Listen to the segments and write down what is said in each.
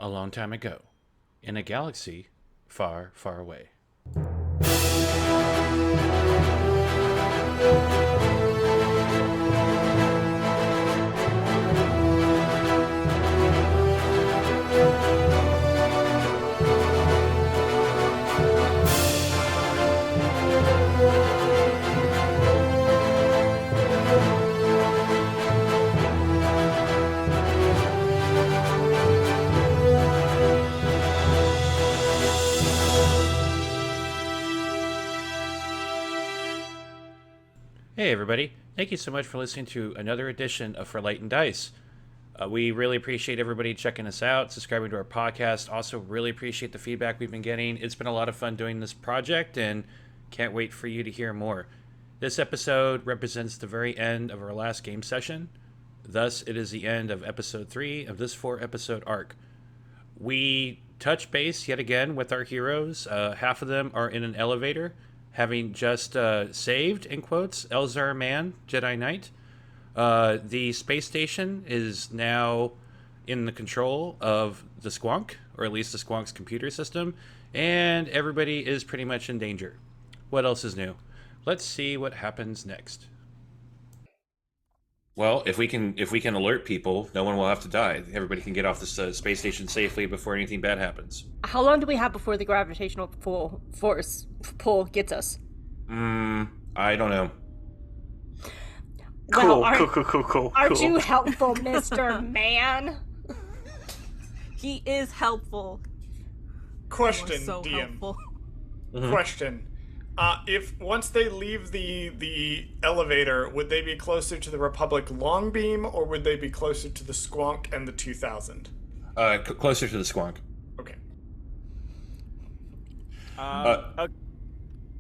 a long time ago, in a galaxy far, far away. Hey everybody, thank you so much for listening to another edition of For Light and Dice. We really appreciate everybody checking us out, subscribing to our podcast. Also really appreciate the feedback we've been getting. It's been a lot of fun doing this project and can't wait for you to hear more. This episode represents the very end of our last game session. Thus, it is the end of episode 3 of this 4-episode arc. We touch base yet again with our heroes. Half of them are in an elevator, having just saved, in quotes, Elzar Mann, Jedi Knight. The space station is now in the control of the Squonk, or at least the Squonk's computer system, and everybody is pretty much in danger. What else is new? Let's see what happens next. Well, if we can alert people, no one will have to die. Everybody can get off this space station safely before anything bad happens. How long do we have before the gravitational pull gets us? I don't know. Cool. Aren't Cool. you helpful, Mr. Man? He is helpful. Question, So DM. helpful. Mm-hmm. Question. If once they leave the elevator, would they be closer to the Republic Longbeam, or would they be closer to the Squonk and the 2000? Closer to the Squonk. Okay.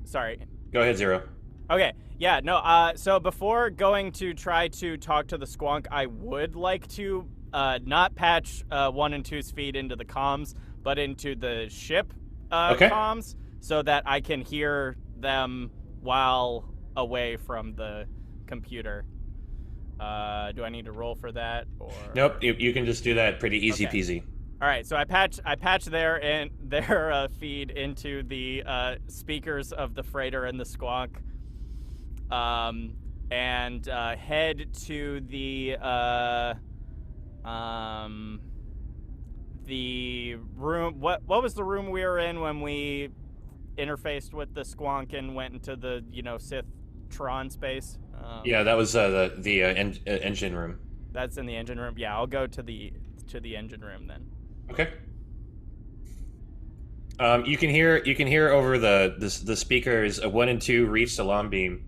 Sorry. Go ahead, Zero. Okay. Yeah, no, so before going to try to talk to the Squonk, I would like to not patch 1 and 2's feed into the comms, but into the ship comms, so that I can hear them while away from the computer. Do I need to roll for that? Or... Nope, you can just do that pretty easy peasy. All right, so I patch their feed into the speakers of the freighter and the Squonk, and head to the room. What was the room we were in when we interfaced with the Squonk and went into the Sith Tron space? Yeah, that was the engine room. That's in the engine room. Yeah, I'll go to the engine room then. Okay. You can hear over the speakers 1 and 2 reach the alarm beam,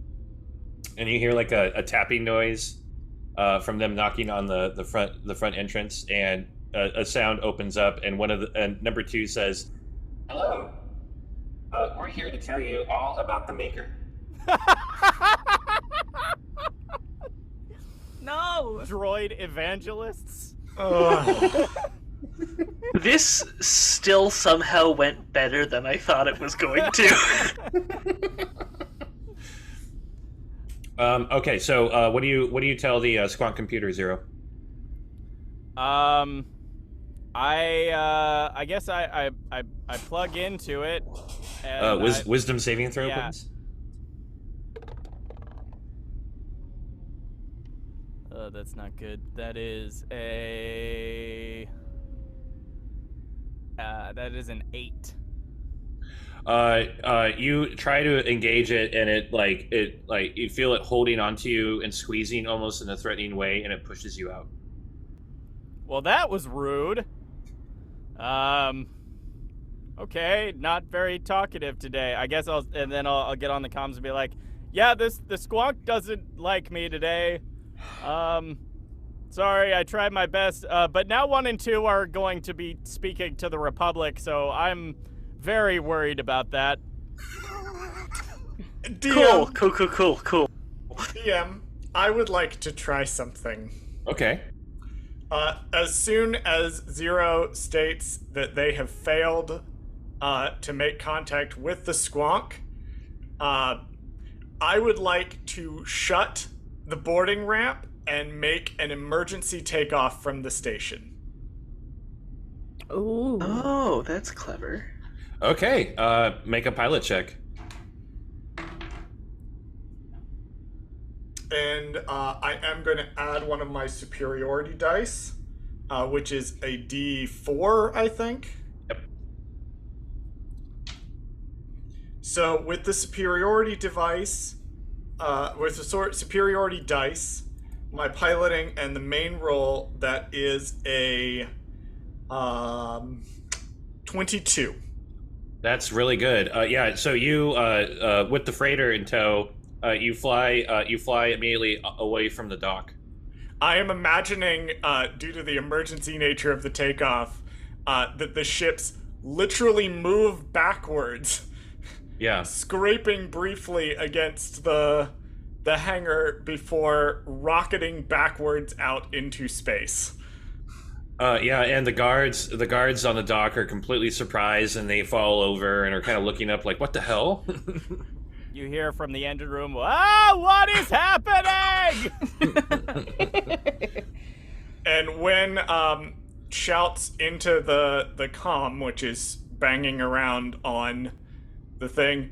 and you hear like a tapping noise from them knocking on the front entrance, and a sound opens up, and number 2 says, "Hello. We're here to tell you all about the Maker." No! Droid evangelists? This still somehow went better than I thought it was going to. Okay, so what do you tell the Squonk computer, Zero? I guess I plug into it. And wisdom saving throw, yeah. please. That's not good. That is an 8. You try to engage it, and it you feel it holding onto you and squeezing almost in a threatening way, and it pushes you out. Well, that was rude. Okay, not very talkative today. I guess I'll get on the comms and be like, yeah, the Squonk doesn't like me today. Sorry, I tried my best, but now 1 and 2 are going to be speaking to the Republic, so I'm very worried about that. DM, Cool. DM, I would like to try something. Okay. As soon as Zero states that they have failed to make contact with the Squonk, I would like to shut the boarding ramp and make an emergency takeoff from the station. Ooh. Oh, that's clever. Okay, make a pilot check. And I am going to add one of my superiority dice, which is a D4, I think. Yep. So with the superiority device, superiority dice, my piloting and the main roll, that is a 22. That's really good. Yeah, so you, with the freighter in tow, you fly immediately away from the dock. I am imagining, due to the emergency nature of the takeoff, that the ships literally move backwards, Yeah. scraping briefly against the hangar before rocketing backwards out into space. Yeah, and the guards on the dock are completely surprised, and they fall over and are kind of looking up like, what the hell? You hear from the engine room, "Ah, what is happening?" And when shouts into the comm, which is banging around on the thing,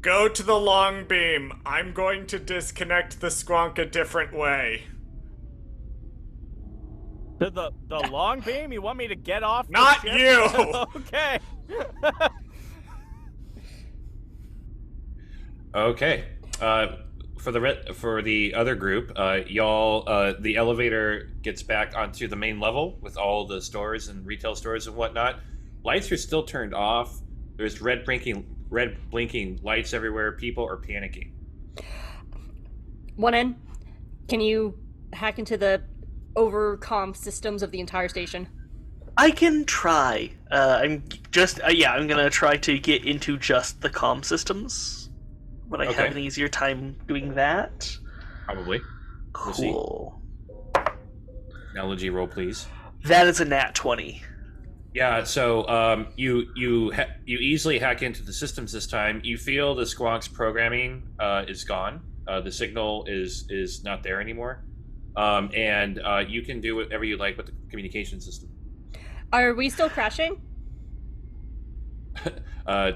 "Go to the long beam. I'm going to disconnect the Squonk a different way." To the long beam? You want me to get off the Not ship? you! Okay. Okay. For the other group, y'all, the elevator gets back onto the main level with all the stores and retail stores and whatnot. Lights are still turned off. There's red blinking lights everywhere. People are panicking. One in. Can you hack into the overcom systems of the entire station? I can try. I'm gonna try to get into just the comm systems. Would I have an easier time doing that? Probably. We'll see. Cool. Technology roll, please. That is a nat 20. Yeah, so you easily hack into the systems this time. You feel the Squonk's programming is gone. The signal is not there anymore, and you can do whatever you like with the communication system. Are we still crashing? Do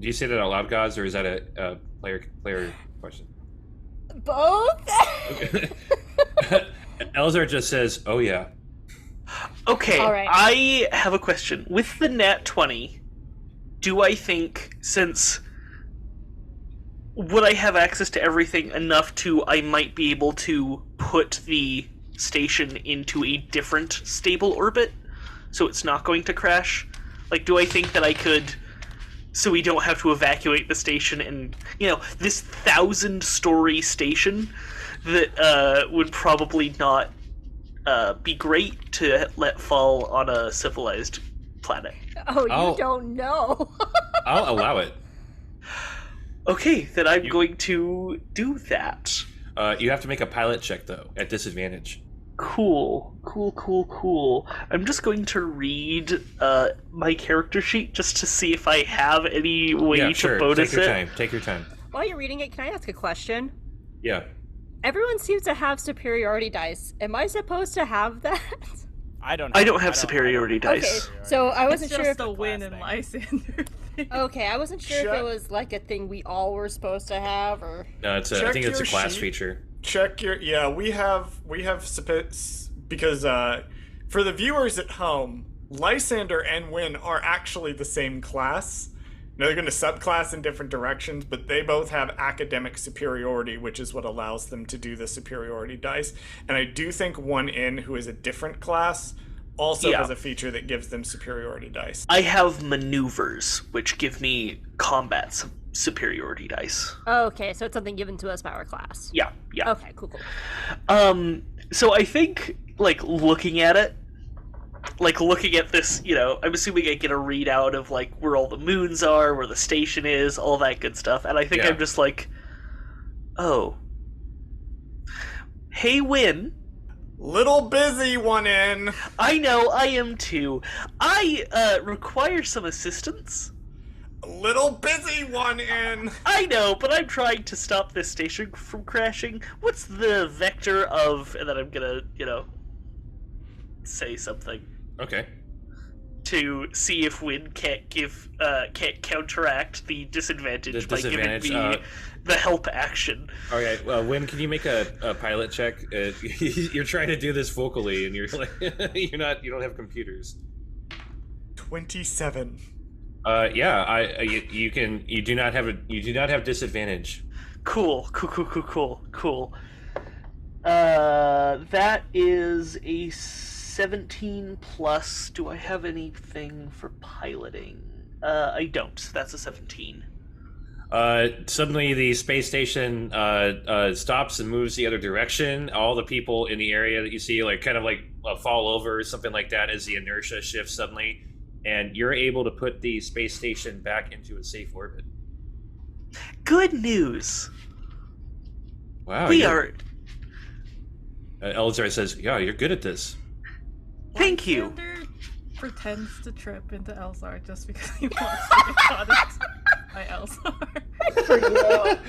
you say that out loud, Gaz, or is that a player question? Both? Elzar just says, "Oh yeah." Okay, All right. I have a question. With the nat 20, do I think, since... Would I have access to everything enough to... I might be able to put the station into a different stable orbit, so it's not going to crash? Like, do I think that I could... So we don't have to evacuate the station and, this 1,000-story station that would probably not be great to let fall on a civilized planet. Oh, you don't know. I'll allow it. Okay, then I'm going to do that. You have to make a pilot check, though, at disadvantage. Cool. I'm just going to read my character sheet just to see if I have any way to bonus it. Take your time. While you're reading it, can I ask a question? Yeah. Everyone seems to have superiority dice. Am I supposed to have that? I don't have superiority dice. Okay, so I wasn't sure if Just a win in Lysander. Okay, I wasn't sure if it was like a thing we all were supposed to have, or... No, I think it's a class feature. Check your... Yeah, we have because for the viewers at home, Lysander and Wynn are actually the same class. Now, they're going to subclass in different directions, but they both have academic superiority, which is what allows them to do the superiority dice. And I do think 1N, who is a different class, also has a feature that gives them superiority dice. I have maneuvers, which give me combat superiority dice. Oh, okay, so it's something given to us by our class. Yeah. Okay, cool. So I think, looking at it, looking at this, I'm assuming I get a readout of, where all the moons are, where the station is, all that good stuff, and I think I'm just oh. Hey, Wynn. Little busy, 1N. I know, I am too. I require some assistance. Little busy, 1N. I know, but I'm trying to stop this station from crashing. What's the vector of... And then I'm gonna, say something. Okay. to see if Win can't counteract the disadvantage, The disadvantage, by giving me the help action. All right, Win, can you make a pilot check? You're trying to do this vocally, and you're like, you don't have computers. 27. Yeah, you do not have disadvantage. Cool. That is a 17 plus. Do I have anything for piloting? I don't. So that's a 17. Suddenly the space station stops and moves the other direction. All the people in the area that you see fall over or something like that as the inertia shifts suddenly, and you're able to put the space station back into a safe orbit. Good news. Wow. We are. Elzar says, "Yeah, you're good at this." Thank you. Lysander pretends to trip into Elzar just because he wants to get caught by Elzar.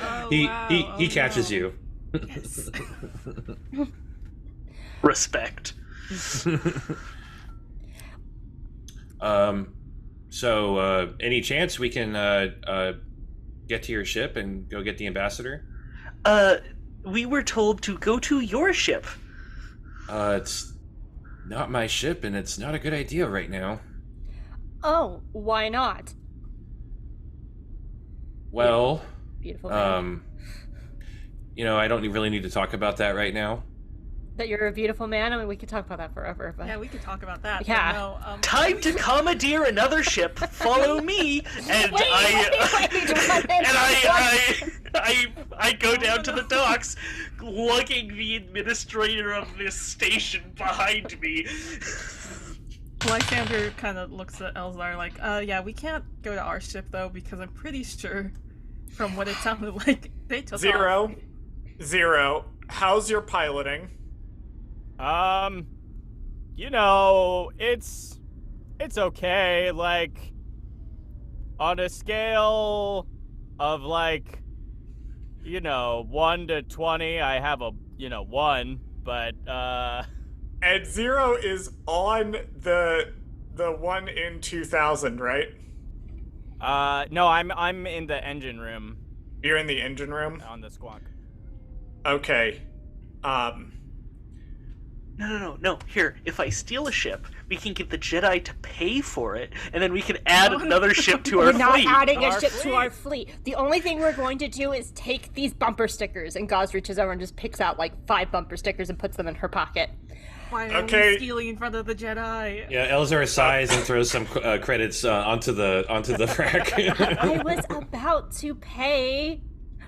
Oh, He catches you. Yes. Respect. So any chance we can get to your ship and go get the ambassador? We were told to go to your ship. It's not my ship, and it's not a good idea right now. Oh, why not? Well, Beautiful man. I don't really need to talk about that right now. That you're a beautiful man? I mean, we could talk about that forever, but... Yeah, we could talk about that. Yeah. But no, Time to commandeer another ship. Follow me, and I go down to the docks, lugging the administrator of this station behind me. Lysander kind of looks at Elzar like, yeah, we can't go to our ship, though, because I'm pretty sure, from what it sounded like, they took off. Zero. How's your piloting? It's okay. Like, on a scale of 1 to 20, I have a 1, but And 0 is on the one in 2000, right? No, I'm in the engine room You're in the engine room? on the Squonk. Okay. No. Here, if I steal a ship, we can get the Jedi to pay for it, and then we can add another ship to our We're not fleet. adding a Our ship fleet. to our fleet. The only thing we're going to do is take these bumper stickers, and Gauze reaches over and just picks out 5 bumper stickers and puts them in her pocket. Why are Okay. we stealing in front of the Jedi? Yeah, Elzar sighs and throws some credits onto the rack. I was about to pay.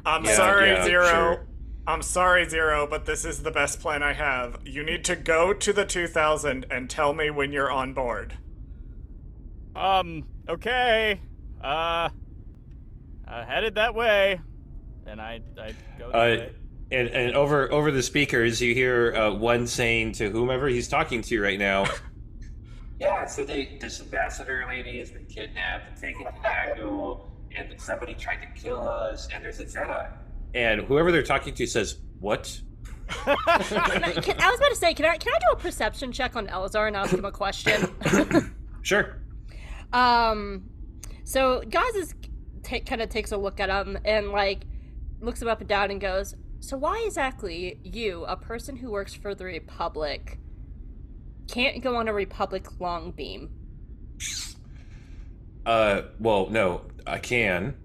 I'm Yeah, sorry, yeah, Zero. sure. I'm sorry, Zero, but this is the best plan I have. You need to go to the 2000 and tell me when you're on board. Okay. Headed that way. And I go that way. And over the speakers, you hear one saying to whomever he's talking to right now. Yeah, so this ambassador lady has been kidnapped and taken to Yag'Dhul, and somebody tried to kill us, and there's a Jedi. And whoever they're talking to says, "What?" I was about to say, can I do a perception check on Elzar and ask him a question? Sure. So Gauze kind of takes a look at him and looks him up and down and goes, "So why exactly you, a person who works for the Republic, can't go on a Republic long beam?" Well, no, I can.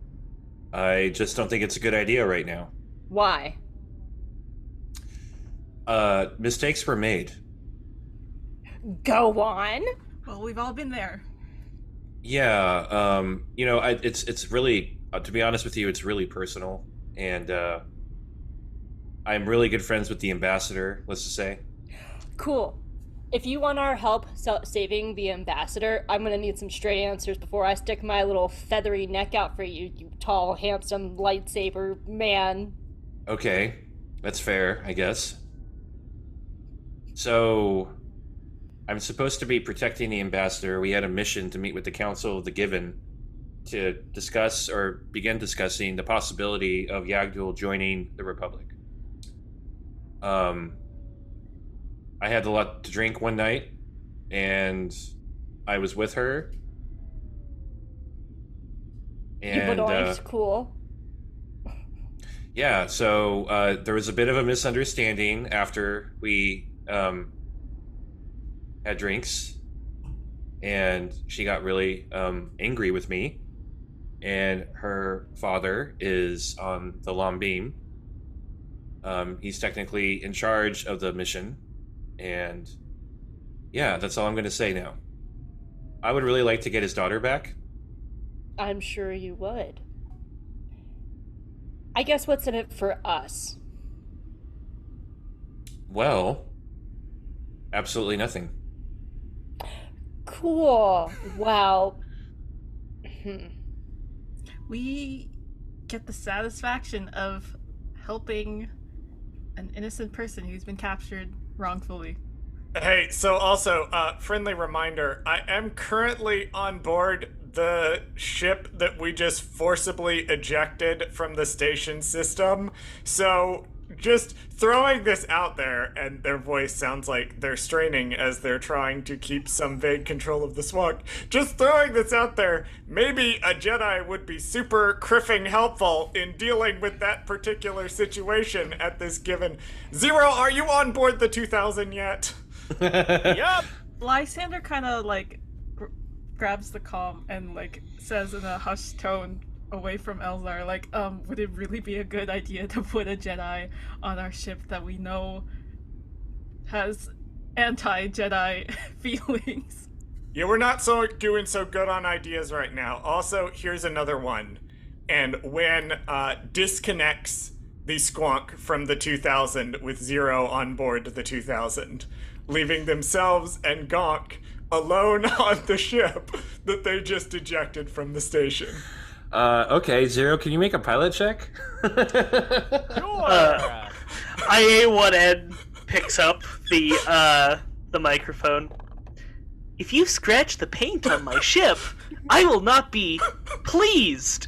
I just don't think it's a good idea right now. Why? Mistakes were made. Go on. Well, we've all been there. Yeah, it's really, to be honest with you, it's really personal, and I'm really good friends with the ambassador, let's just say. Cool. If you want our help saving the ambassador, I'm gonna need some straight answers before I stick my little feathery neck out for you, you tall, handsome, lightsaber man. Okay, that's fair, I guess. So, I'm supposed to be protecting the ambassador. We had a mission to meet with the Council of the Givin to discuss or begin discussing the possibility of Yag'Dhul joining the Republic. I had a lot to drink one night, and I was with her. You benoist, cool. Yeah, so there was a bit of a misunderstanding after we had drinks, and she got really angry with me. And her father is on the Long Beam. He's technically in charge of the mission, and yeah, that's all I'm going to say now. I would really like to get his daughter back. I'm sure you would. I guess what's in it for us? Well, absolutely nothing. Cool. Wow. We get the satisfaction of helping an innocent person who's been captured wrongfully. Hey, so also, friendly reminder, I am currently on board the ship that we just forcibly ejected from the station system. So just throwing this out there, and their voice sounds like they're straining as they're trying to keep some vague control of the Squonk. Just throwing this out there, maybe a Jedi would be super criffing helpful in dealing with that particular situation at this given. Zero, are you on board the 2000 yet? Yup. Lysander kind of like grabs the comm and like says in a hushed tone away from Elzar, like, would it really be a good idea to put a Jedi on our ship that we know has anti-Jedi feelings? Yeah, we're not doing so good on ideas right now. Also, here's another one. And when disconnects the Squonk from the 2000 with Zero on board the 2000, leaving themselves and Gonk alone on the ship that they just ejected from the station. Okay, Zero, can you make a pilot check? Sure. IA1N picks up the microphone. If you scratch the paint on my ship, I will not be pleased.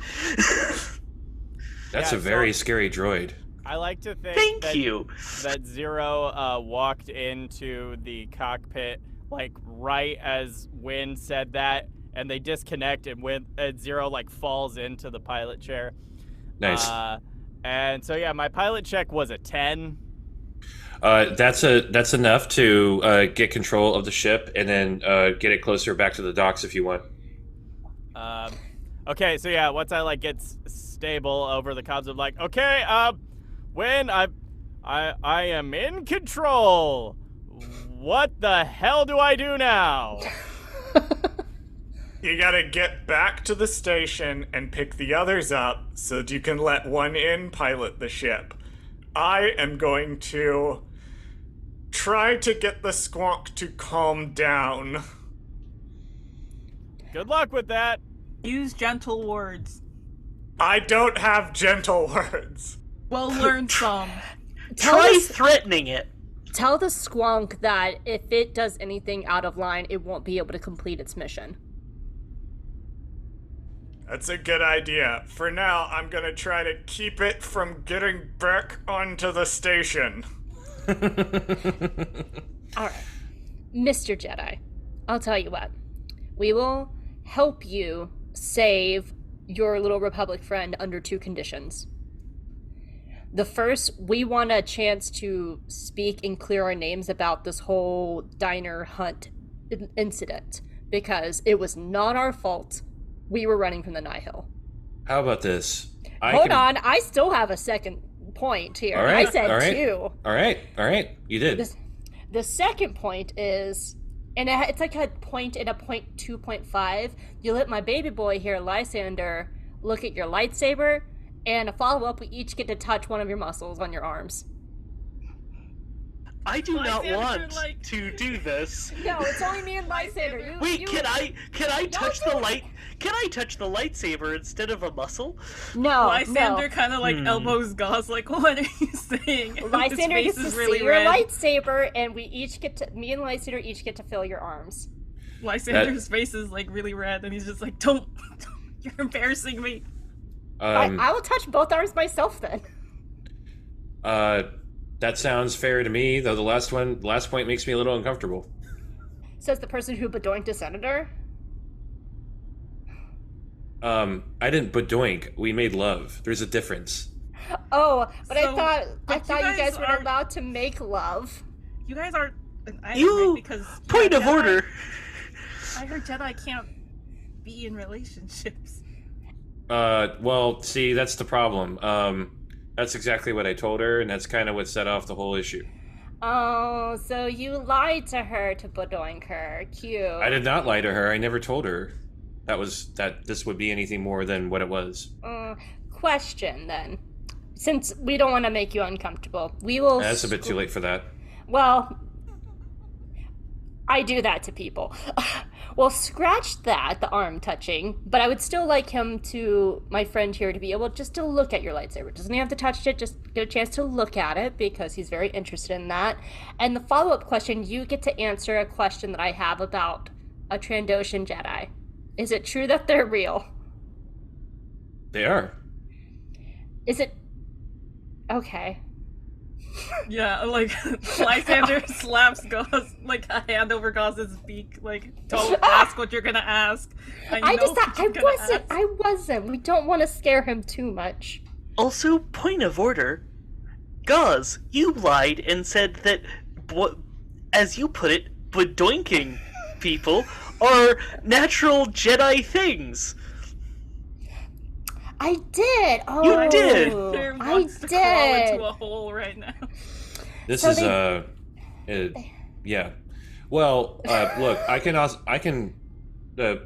That's Yeah, a very so- scary droid. I like to think Thank you. that Zero walked into the cockpit like right as Wynn said that, and they disconnect, and Zero like falls into the pilot chair. Nice. And so yeah, my pilot check was a 10. That's enough to get control of the ship and then get it closer back to the docks if you want. Okay, so yeah, once I like get stable over the comms, I'm like, okay, Wynn, I am in control. What the hell do I do now? You gotta get back to the station and pick the others up so that you can let one in pilot the ship. I am going to try to get the Squonk to calm down. Good luck with that. Use gentle words. I don't have gentle words. Well, learn some. Try threatening it. Tell the Squonk that if it does anything out of line, it won't be able to complete its mission. That's a good idea. For now, I'm gonna try to keep it from getting back onto the station. Alright. Mr. Jedi, I'll tell you what. We will help you save your little Republic friend under two conditions. The first, we want a chance to speak and clear our names about this whole diner hunt incident, because it was not our fault. We were running from the Nihil. How about this? Hold on, I still have a second point here. All right, I said all right. two. All right, you did. The second point is, and it's like a point and a point 2.5. You let my baby boy here, Lysander, look at your lightsaber, and a follow-up, we each get to touch one of your muscles on your arms. I do not Lysander, want like- to do this. No, it's only me and Lysander. Wait, can I touch the light? Can I touch the lightsaber instead of a muscle? No, Lysander no. kind of like elbows Gauze, like, what are you saying? And Lysander his gets face to is really see your red. lightsaber, and me and Lysander each get to feel your arms. Lysander's face is like really red, and he's just like, don't you're embarrassing me. I will touch both arms myself then. That sounds fair to me, though the last point makes me a little uncomfortable. Says the person who bedoinked a senator. I didn't bedoink. We made love. There's a difference. Oh, but So, I thought you guys were are- allowed to make love. You guys aren't an item, You right? Because point of Jedi- order. I heard Jedi can't be in relationships. Well, see, that's the problem. That's exactly what I told her, and that's kind of what set off the whole issue. Oh, so you lied to her to bedoink her. Cute. I did not lie to her. I never told her that this would be anything more than what it was. Question then. Since we don't want to make you uncomfortable, we will. That's a bit too late for that. Well, I do that to people. Well, scratch that, the arm touching, but I would still like my friend here, to be able just to look at your lightsaber. Doesn't have to touch it, just get a chance to look at it, because he's very interested in that. And the follow-up question, you get to answer a question that I have about a Trandoshan Jedi. Is it true that they're real? They are. Is it... Okay. Yeah, like Lysander slaps Gauze, like a hand over Gauze's beak, like don't ask what you're gonna ask. I just thought I wasn't. We don't want to scare him too much. Also, point of order. Gauze, you lied and said that, as you put it, bedoinking people are natural Jedi things. I did. Oh, You did. There I wants to crawl did. into a hole right now. This So is yeah. Well, look, the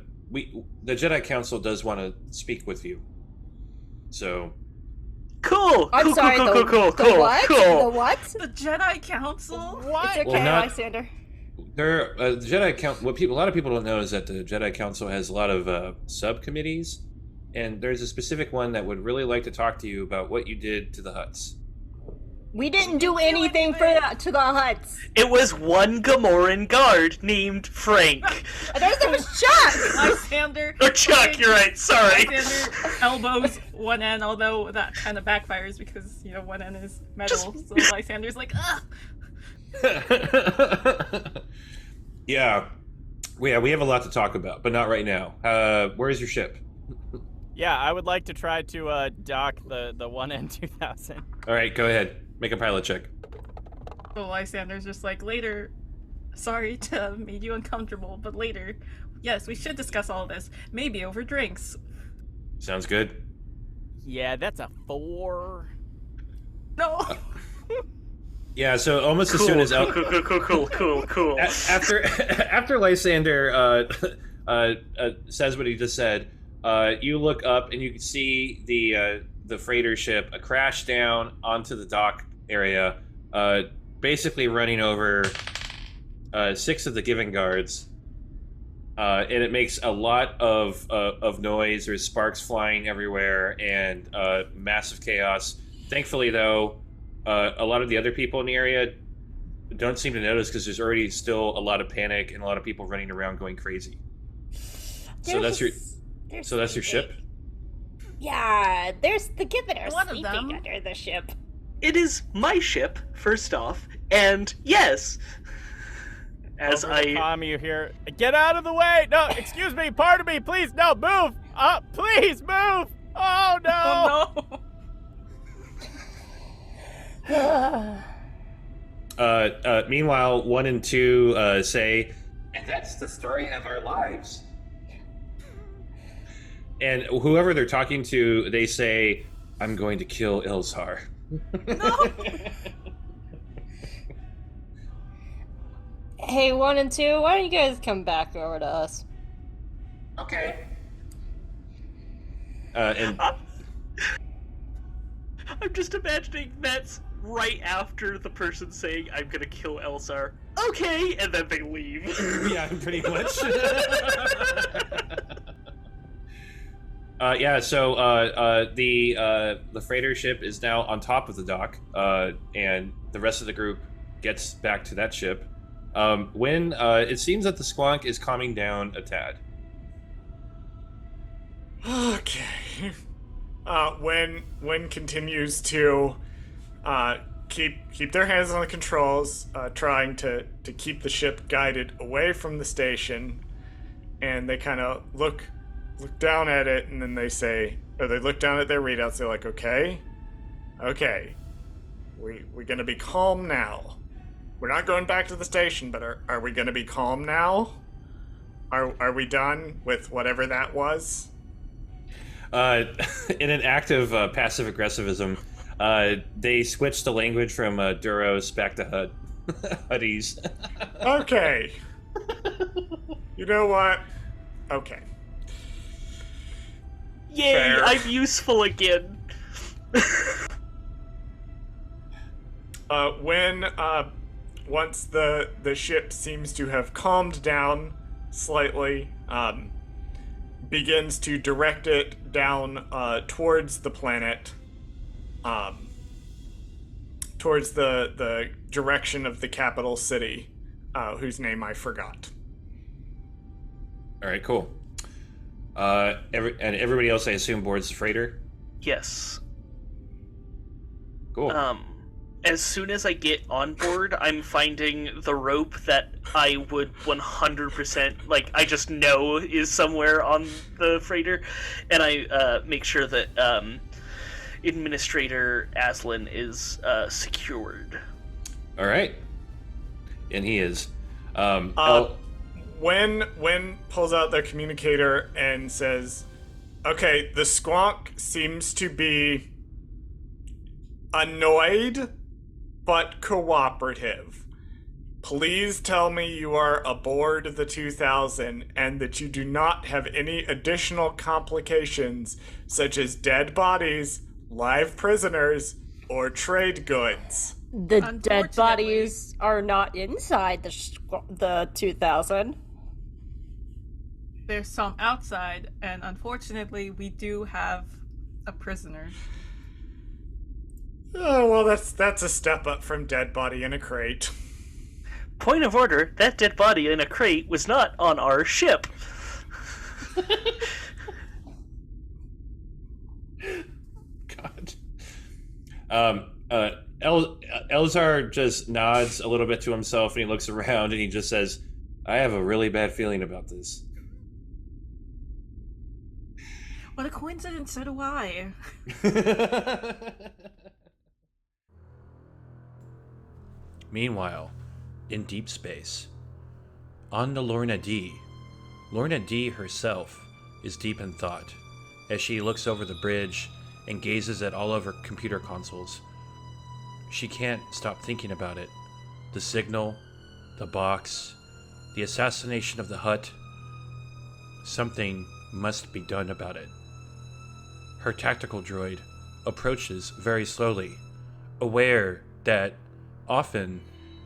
Jedi Council does want to speak with you. So Cool. I'm cool, sorry. cool, the, cool, cool, the cool, what? cool. The what? The Jedi Council? What? It's okay, Well, not- Lysander. there, the Jedi Council. A lot of people don't know is that the Jedi Council has a lot of subcommittees, and there's a specific one that would really like to talk to you about what you did to the Hutts. We didn't do anything to the Hutts. It was one Gamoran guard named Frank. There's name was Chuck. Lysander. Or Chuck, you're right, sorry. Lysander elbows one end, although that kind of backfires because, one end is metal, so Lysander's like, ugh! Yeah. We have a lot to talk about, but not right now. Where is your ship? Yeah, I would like to try to dock the 1N2000. All right, go ahead. Make a pilot check. So Lysander's just like, later, sorry to have made you uncomfortable, but later, yes, we should discuss all this, maybe over drinks. Sounds good. Yeah, that's a 4. No! Yeah, so almost as soon as Cool. after Lysander says what he just said, you look up and you can see the freighter ship crash down onto the dock area, basically running over 6 of the Givin guards, and it makes a lot of noise. There's sparks flying everywhere and massive chaos. Thankfully, though, a lot of the other people in the area don't seem to notice because there's already still a lot of panic and a lot of people running around going crazy. So that's your ship? Yeah, there's the Givin are One of sleeping them. under the ship. It is my ship, first off, and yes, as Over the comm, you hear, get out of the way! No, excuse me, pardon me, please, no, move! Please, move! Oh, no! Oh no! Meanwhile, 1 and 2 say, and that's the story of our lives. And whoever they're talking to, they say, I'm going to kill Elzar. No! Hey, 1 and 2, why don't you guys come back over to us? Okay. And I'm just imagining that's right after the person saying, I'm gonna kill Elzar. Okay, and then they leave. yeah, pretty much. So the freighter ship is now on top of the dock, and the rest of the group gets back to that ship. When it seems that the Squonk is calming down a tad. Okay. When continues to keep their hands on the controls, trying to keep the ship guided away from the station. And they kind of look down at it, and then they say, or they look down at their readouts. They're like, okay, we're gonna be calm now. We're not going back to the station, but are we gonna be calm now? Are we done with whatever that was? In an act of passive aggressivism, they switched the language from Duros back to Huddies. Okay. You know what? Okay. Yay, Fair. I'm useful again. When once the ship seems to have calmed down slightly, begins to direct it down towards the planet, towards the direction of the capital city, whose name I forgot. All right, cool. And everybody else, I assume, boards the freighter. Yes. Cool. As soon as I get on board, I'm finding the rope that I would 100%, like, I just know is somewhere on the freighter, and I make sure that Administrator Aslan is secured. All right. And he is. When pulls out their communicator and says, okay, the Squonk seems to be annoyed but cooperative. Please tell me you are aboard the 2000 and that you do not have any additional complications such as dead bodies, live prisoners, or trade goods. The dead bodies are not inside the 2000. There's some outside, and unfortunately, we do have a prisoner. Oh, well, that's a step up from dead body in a crate. Point of order, that dead body in a crate was not on our ship. God. Elzar just nods a little bit to himself, and he looks around, and he just says, I have a really bad feeling about this. What a coincidence, so do I. Meanwhile, in deep space, on the Lorna D herself is deep in thought as she looks over the bridge and gazes at all of her computer consoles. She can't stop thinking about it. The signal, the box, the assassination of the Hutt. Something must be done about it. Her tactical droid approaches very slowly, aware that often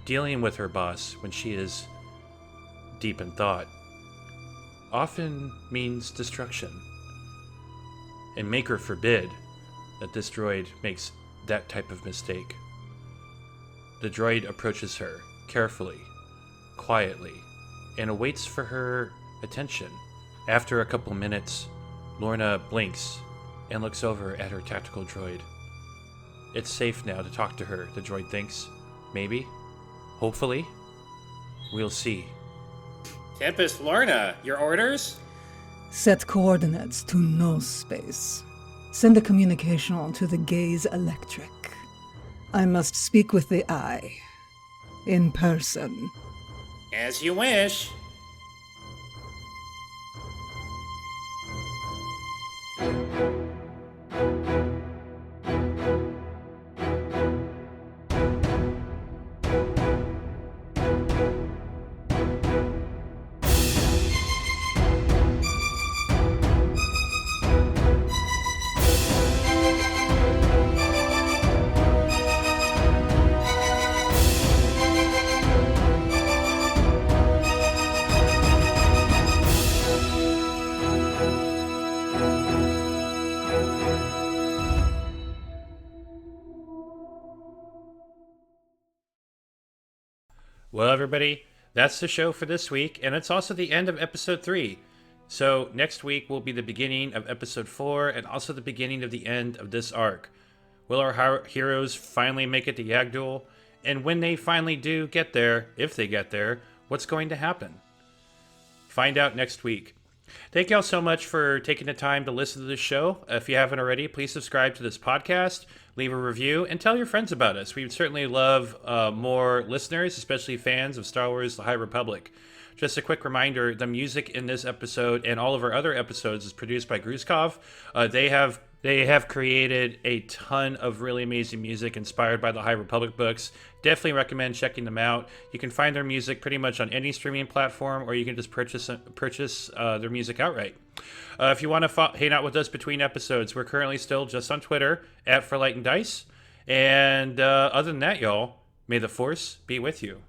dealing with her boss when she is deep in thought often means destruction. And Maker forbid that this droid makes that type of mistake. The droid approaches her carefully, quietly, and awaits for her attention. After a couple minutes, Lorna blinks and looks over at her tactical droid. It's safe now to talk to her, the droid thinks. Maybe. Hopefully. We'll see. Tempest Lorna, your orders? Set coordinates to no space. Send a communication to the Gaze Electric. I must speak with the Eye. In person. As you wish. Well, everybody, that's the show for this week, and it's also the end of episode 3. So next week will be the beginning of episode 4, and also the beginning of the end of this arc. Will our heroes finally make it to Yag'Dhul? And when they finally do get there, if they get there, what's going to happen? Find out next week. Thank y'all so much for taking the time to listen to this show. If you haven't already, please subscribe to this podcast, leave a review, and tell your friends about us. We would certainly love more listeners, especially fans of Star Wars The High Republic. Just a quick reminder, the music in this episode and all of our other episodes is produced by Grushkov. They have created a ton of really amazing music inspired by the High Republic books. Definitely recommend checking them out. You can find their music pretty much on any streaming platform, or you can just purchase their music outright. If you want to hang out with us between episodes, we're currently still just on Twitter @ForLightandDice. And other than that, y'all, may the Force be with you.